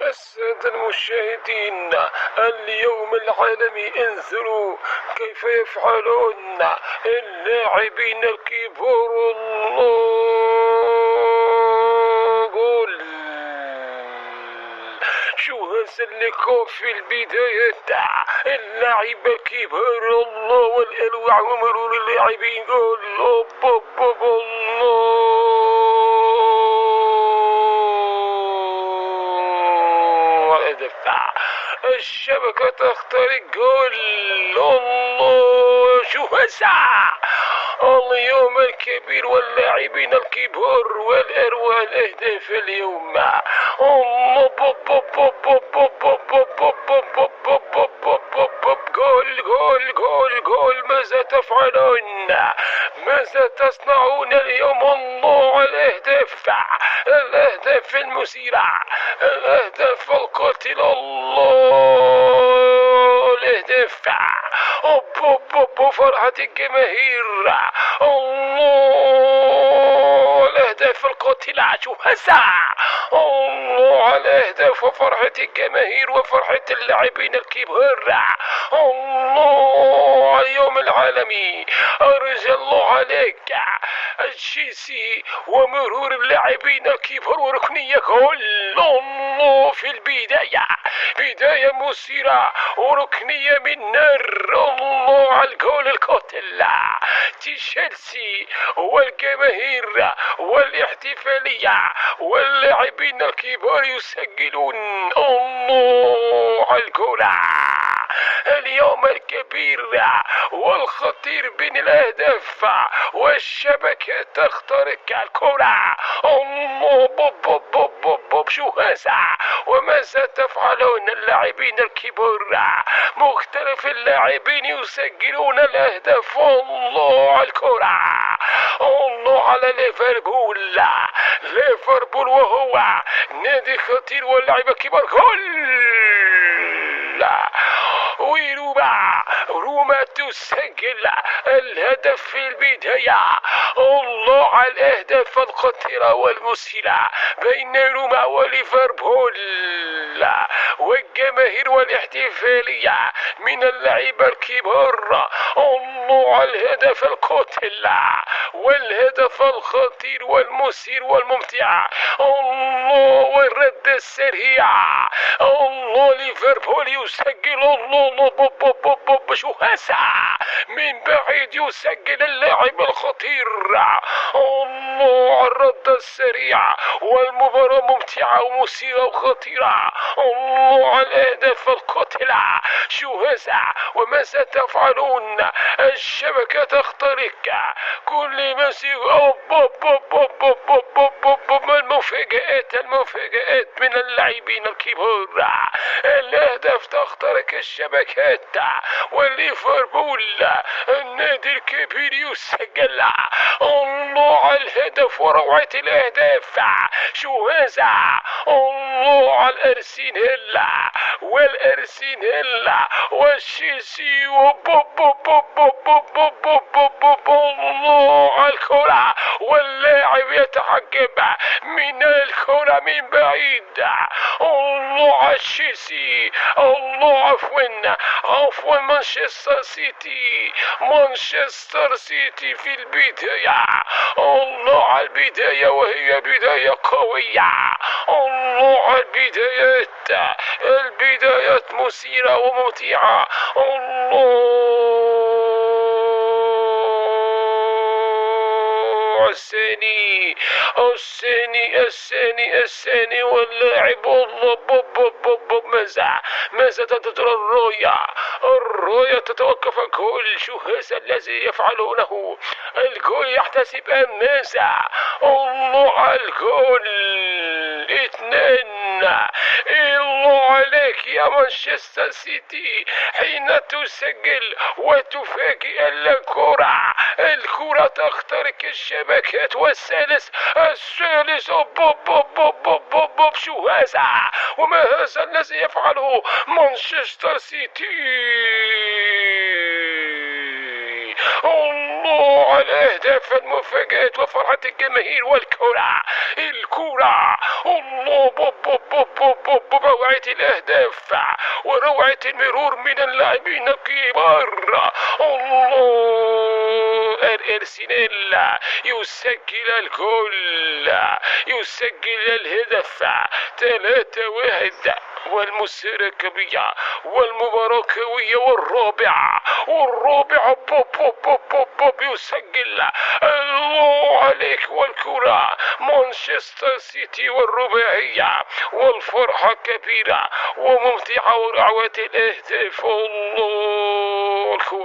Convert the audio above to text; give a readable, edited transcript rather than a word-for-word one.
السادة المشاهدين، اليوم العالمي، انظروا كيف يفعلون اللاعبين الكبار. الله قول شو هذا اللقاء في البداية. اللاعب الكبار الله والأنواع ومرور اللاعبين. قول الله دفع الشبكة تخترق. جول الله شو هسع اليوم الكبير واللاعبين الكبار والأروع الأهداف اليوم. الله جول جول جول جول. ماذا تفعلون؟ ماذا تصنعون اليوم؟ الله الأهداف المثيرة، الأهداف القاتلة. الله الأهداف فرحة الجماهير. الله الأهداف القاتلة. شو هسا الله على الأهداف وفرحة الجماهير وفرحة اللاعبين الكبار. الله على اليوم العالمي. أرجى الله عليك الشيسي ومرور اللاعبين الكبار وركنية جول. الله في البداية، بداية مثيرة وركنية من نار. الله على الجول القاتل. تشيلسي والجماهير والاحتفالية واللاعبين الكبار يسجلون. الله على الجول اليوم الكبير والخطير بين الأهداف والشبكة تخترق الكرة. الله شو هذا؟ وماذا تفعلون اللاعبين الكبار؟ مختلف اللاعبين يسجلون الأهداف. الله على الكرة. الله على ليفربول وهو نادي خطير واللاعب كبار. جول روما تسجل الهدف في البداية. الله على الأهداف الخطيرة والمسهلة بين روما وليفربول والجماهير والاحتفالية من اللاعب الكبار. الله على الهدف القاتل والهدف الخطير والمثير والممتع. الله والرد السريع. الله ليفربول يسجل. الله شو هسا من بعيد يسجل اللاعب الخطير. الله الرد السريع والمباراة ممتعة ومثيرة وخطيرة. الله على الأهداف القاتلة. شو هذا؟ وماذا تفعلون؟ الشبكة تخترق كل مسير. المفاجآت من اللاعبين الكبار. الأهداف تخترق الشبكات وليفربول النادي الكبير يسجل. الله على الهدف وروعة الأهداف. شو هذا؟ الله على الأرسنال والشيسي. الله على الكرة واللاعب يتعقب من الكرة من بعيد. الله على الشيسي. الله عفوا مانشستر سيتي في البداية. الله على البداية وهي بداية قوية. الله على البدايات مثيرة وممتعة. الله الثاني واللاعب. الله ماذا تنتظر الرؤية تتوقف. الجول شو هذا الذي يفعلونه؟ الجول يحتسب ماذا؟ الله على الجول 2. الله عليك يا مانشستر سيتي حين تسجل وتفاجئ الكرة تخترق الشبكات. والثالث شو هذا؟ وما هذا الذي يفعله مانشستر سيتي؟ الله على الأهداف المفاجآت وفرحة الجماهير والكرة. الله، روعة الأهداف وروعة المرور من اللاعبين الكبار. الله، الأرسنال يسجل الجول، يسجل الهدف 3-1، والمسيرة قوية والمباراة قوية، والرابع بوب يسجل. الله عليك، والكرة مانشستر سيتي والرباعية، والفرحة كبيرة وممتعة ورعوة الأهداف. الله، الكرة